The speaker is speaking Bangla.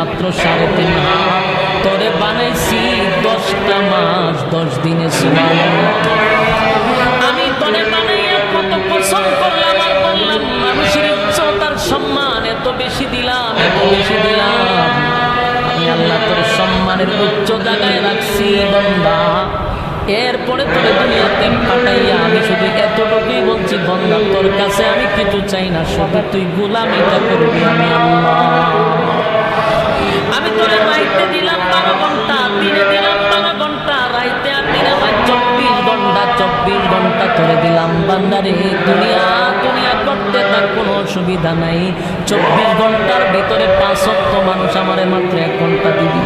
মাত্র 3.5 হাত, তোরে বানাইছি 10টা মাস 10 দিনে। সুবহানাল্লাহ। আমি তোরে বানাইয়া কত পছন্দ করলাম আর বললাম, মানুষের ইজ্জত আর সম্মান এত বেশি দিলাম, এত বেশি দিলাম। আমি আল্লাহ তোর সম্মানের উচ্চ জায়গায় রাখছি বান্দা। এরপরে তোরে দুনিয়াতে পাঠাইয়া আমি শুধু এতটুকুই বলছি, বান্দা তোর কাছে আমি কিছু চাই না, শুধু তুই গোলামিটা করবি। আমি আল্লাহ। আমি তোরে রাইতে দিলাম 12 ঘন্টা, দিনে দিলাম 12 ঘন্টা, রাইতে আর দিনে আমার 24 ঘন্টা, 24 ঘন্টা তোরে দিলাম। বান্দারে দুনিয়া দুনিয়া করতে তার কোনো অসুবিধা নাই। 24 ঘন্টার ভিতরে 5 ওয়াক্ত মানুষ আমারে মাত্র 1 ঘন্টা দিবি।